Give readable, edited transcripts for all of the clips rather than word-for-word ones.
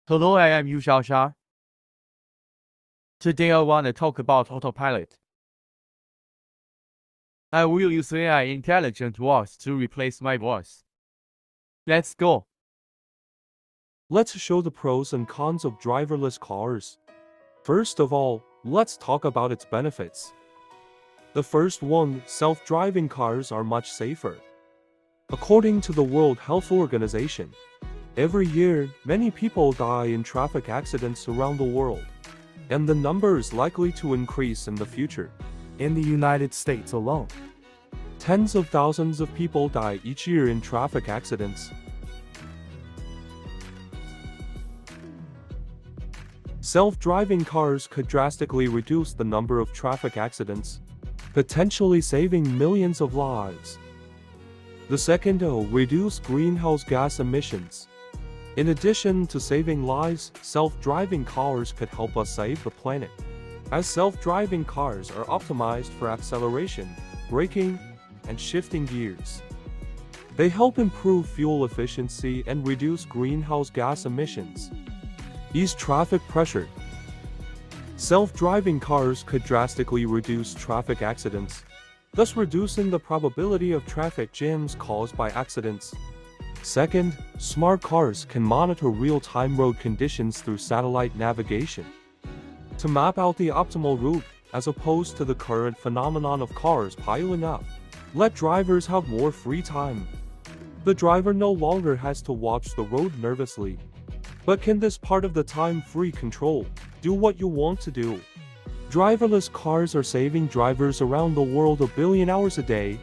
Hello, I am Yu Xiaosha. Today I want to talk about autopilot. I will use AI intelligent voice to replace my voice. Let's go. Let's show the pros and cons of driverless cars. First of all, let's talk about its benefits. The first one, self-driving cars are much safer. According to the World Health Organization, every year, many people die in traffic accidents around the world, and the number is likely to increase in the future. In the United States alone, Tens of thousands of people die each year in traffic accidents. Self-driving cars could drastically reduce the number of traffic accidents, potentially saving millions of lives. The second, reduce greenhouse gas emissions. In addition to saving lives, self-driving cars could help us save the planet, as self-driving cars are optimized for acceleration, braking, and shifting gears. They help improve fuel efficiency and reduce greenhouse gas emissions. Ease traffic pressure. Self-driving cars could drastically reduce traffic accidents, thus reducing the probability of traffic jams caused by accidents. Second, smart cars can monitor real-time road conditions through satellite navigation to map out the optimal route, as opposed to the current phenomenon of cars piling up. Let drivers have more free time. The driver no longer has to watch the road nervously, but can this part of the time free control, do what you want to do. Driverless cars are saving drivers around the world 1 billion hours a day.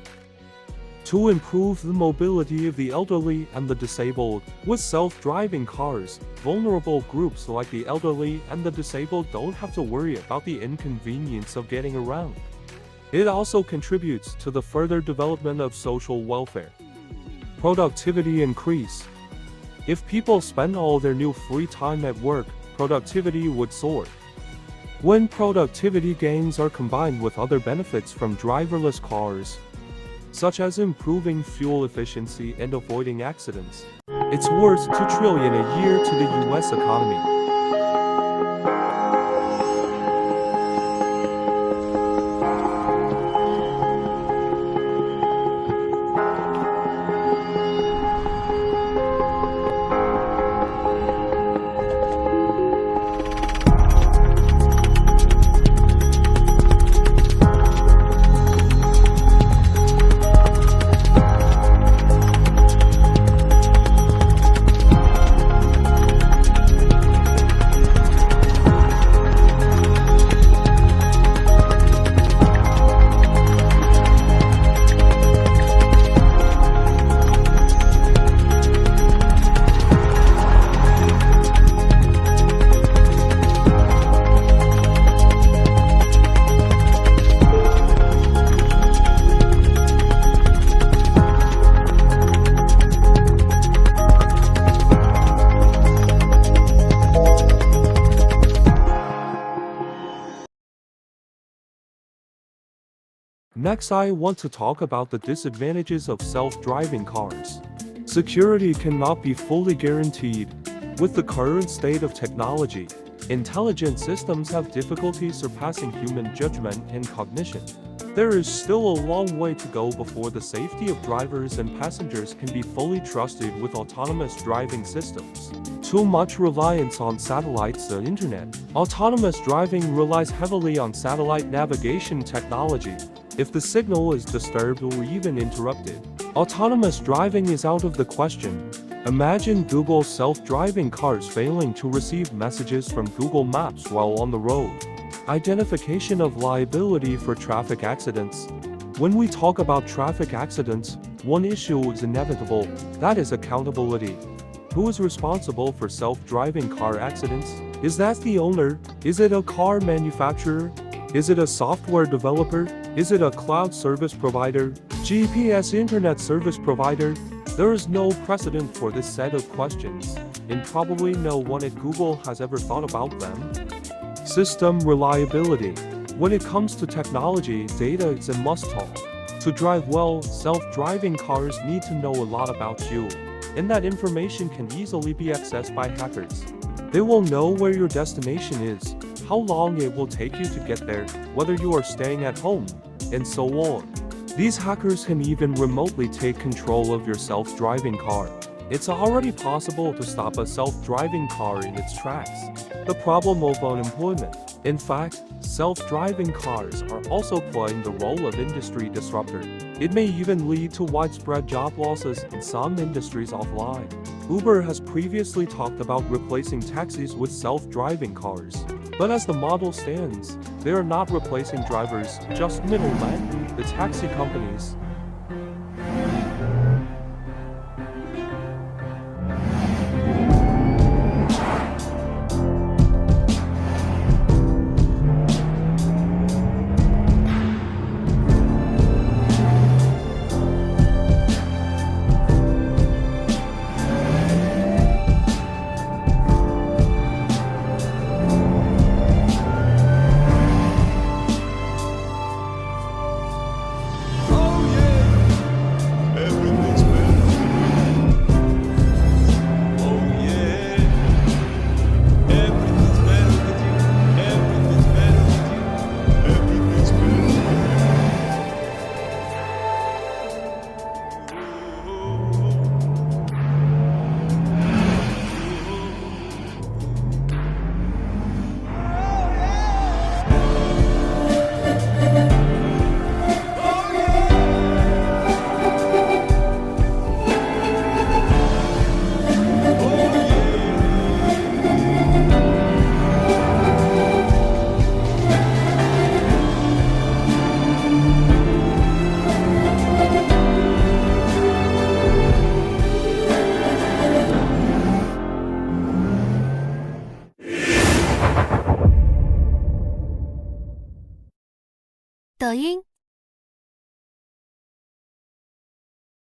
To improve the mobility of the elderly and the disabled, with self-driving cars, vulnerable groups like the elderly and the disabled don't have to worry about the inconvenience of getting around. It also contributes to the further development of social welfare. Productivity increase. If people spend all their new free time at work, productivity would soar. When productivity gains are combined with other benefits from driverless cars, such as improving fuel efficiency and avoiding accidents, it's worth $2 trillion a year to the US economy. Next, I want to talk about the disadvantages of self-driving cars. Security cannot be fully guaranteed. With the current state of technology, intelligent systems have difficulty surpassing human judgment and cognition. There is still a long way to go before the safety of drivers and passengers can be fully trusted with autonomous driving systems. Too much reliance on satellites and internet. Autonomous driving relies heavily on satellite navigation technology. If the signal is disturbed or even interrupted, autonomous driving is out of the question. Imagine Google's self-driving cars failing to receive messages from Google Maps while on the road. Identification of liability for traffic accidents. When we talk about traffic accidents, one issue is inevitable, that is accountability. Who is responsible for self-driving car accidents? Is that the owner? Is it a car manufacturer? Is it a software developer? Is it a cloud service provider? GPS internet service provider? There is no precedent for this set of questions, and probably no one at Google has ever thought about them. System reliability. When it comes to technology, data is a must-have. To drive well, self-driving cars need to know a lot about you, and that information can easily be accessed by hackers. They will know where your destination is, how long it will take you to get there, whether you are staying at home, and so on. These hackers can even remotely take control of your self-driving car. It's already possible to stop a self-driving car in its tracks. The problem of unemployment. In fact, self-driving cars are also playing the role of industry disruptor. It may even lead to widespread job losses in some industries offline. Uber has previously talked about replacing taxis with self-driving cars. But as the model stands, they are not replacing drivers, just middlemen, the taxi companies.抖音。